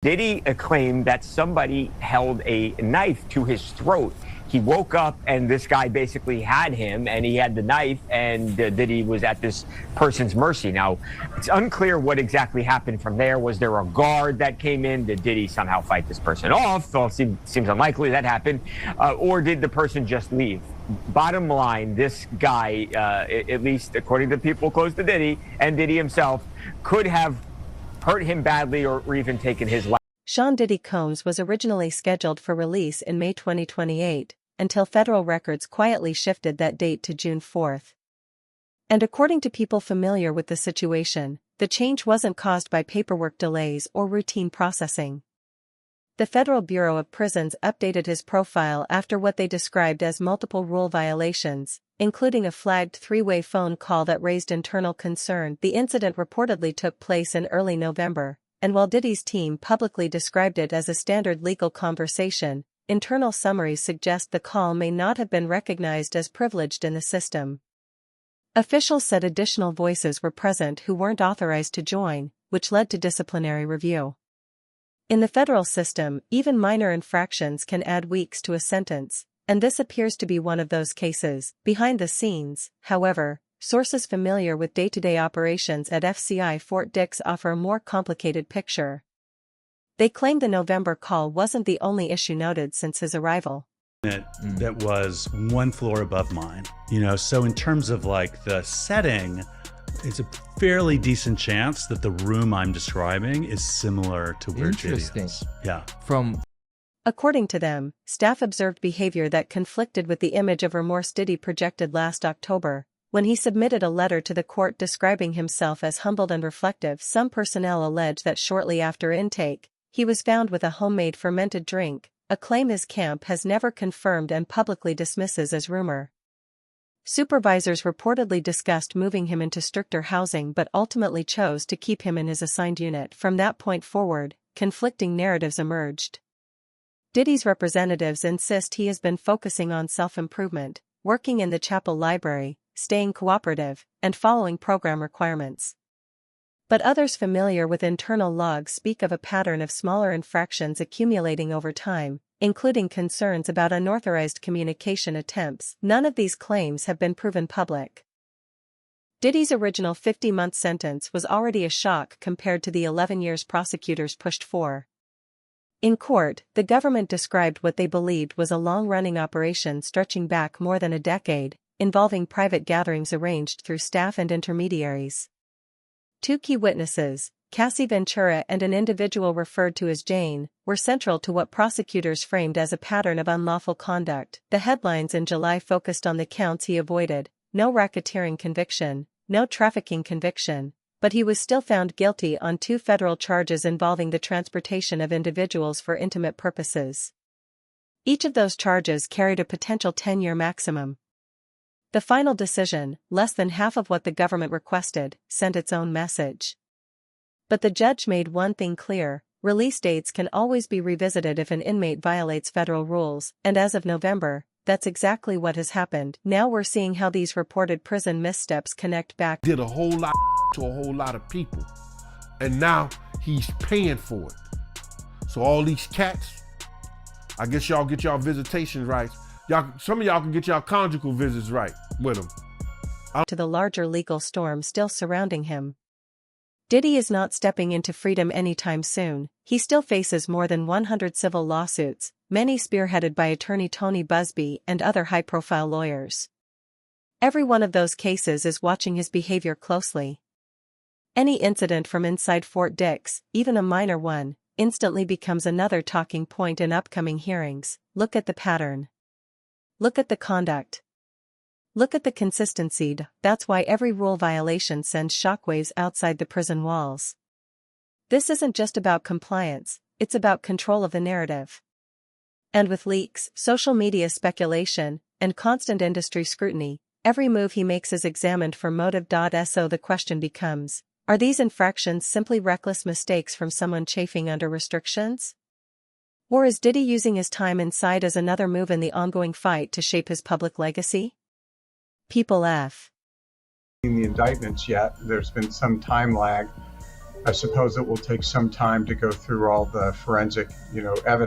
Diddy claimed that somebody held a knife to his throat. He woke up and this guy basically had him and he had the knife, and Diddy was at this person's mercy. Now, it's unclear what exactly happened from there. Was there a guard that came in? Did Diddy somehow fight this person off? Well, it seems unlikely that happened. Or did the person just leave? Bottom line, this guy, at least according to people close to Diddy and Diddy himself, could have hurt him badly or even taken his life. Sean Diddy Combs was originally scheduled for release in May 2028, until federal records quietly shifted that date to June 4. And according to people familiar with the situation, the change wasn't caused by paperwork delays or routine processing. The Federal Bureau of Prisons updated his profile after what they described as multiple rule violations, including a flagged three-way phone call that raised internal concern. The incident reportedly took place in early November, and while Diddy's team publicly described it as a standard legal conversation, internal summaries suggest the call may not have been recognized as privileged in the system. Officials said additional voices were present who weren't authorized to join, which led to disciplinary review. In the federal system, even minor infractions can add weeks to a sentence, and this appears to be one of those cases. Behind the scenes, however, sources familiar with day-to-day operations at FCI Fort Dix offer a more complicated picture. They claim the November call wasn't the only issue noted since his arrival. That was one floor above mine, so in terms of like the setting, it's a fairly decent chance that the room I'm describing is similar to where Diddy is. Yeah. According to them, staff observed behavior that conflicted with the image of remorse Diddy projected last October, when he submitted a letter to the court describing himself as humbled and reflective. Some personnel allege that shortly after intake, he was found with a homemade fermented drink, a claim his camp has never confirmed and publicly dismisses as rumor. Supervisors reportedly discussed moving him into stricter housing but ultimately chose to keep him in his assigned unit. From that point forward, conflicting narratives emerged. Diddy's representatives insist he has been focusing on self-improvement, working in the chapel library, staying cooperative, and following program requirements. But others familiar with internal logs speak of a pattern of smaller infractions accumulating over time, including concerns about unauthorized communication attempts. None of these claims have been proven public. Diddy's original 50-month sentence was already a shock compared to the 11 years prosecutors pushed for. In court, the government described what they believed was a long-running operation stretching back more than a decade, involving private gatherings arranged through staff and intermediaries. Two key witnesses, Cassie Ventura and an individual referred to as Jane, were central to what prosecutors framed as a pattern of unlawful conduct. The headlines in July focused on the counts he avoided: no racketeering conviction, no trafficking conviction, but he was still found guilty on 2 federal charges involving the transportation of individuals for intimate purposes. Each of those charges carried a potential 10-year maximum. The final decision, less than half of what the government requested, sent its own message. But the judge made one thing clear: release dates can always be revisited if an inmate violates federal rules, and as of November, that's exactly what has happened. Now we're seeing how these reported prison missteps connect back. Did a whole lot to a whole lot of people, and now he's paying for it. So all these cats, I guess y'all get y'all visitation rights. Some of y'all can get y'all conjugal visits right with him. To the larger legal storm still surrounding him. Diddy is not stepping into freedom anytime soon. He still faces more than 100 civil lawsuits, many spearheaded by attorney Tony Buzbee and other high-profile lawyers. Every one of those cases is watching his behavior closely. Any incident from inside Fort Dix, even a minor one, instantly becomes another talking point in upcoming hearings. Look at the pattern. Look at the conduct. Look at the consistency. That's why every rule violation sends shockwaves outside the prison walls. This isn't just about compliance, it's about control of the narrative. And with leaks, social media speculation, and constant industry scrutiny, every move he makes is examined for motive. So the question becomes, are these infractions simply reckless mistakes from someone chafing under restrictions? Or is Diddy using his time inside as another move in the ongoing fight to shape his public legacy? People F. In the indictments yet, there's been some time lag. I suppose it will take some time to go through all the forensic, evidence.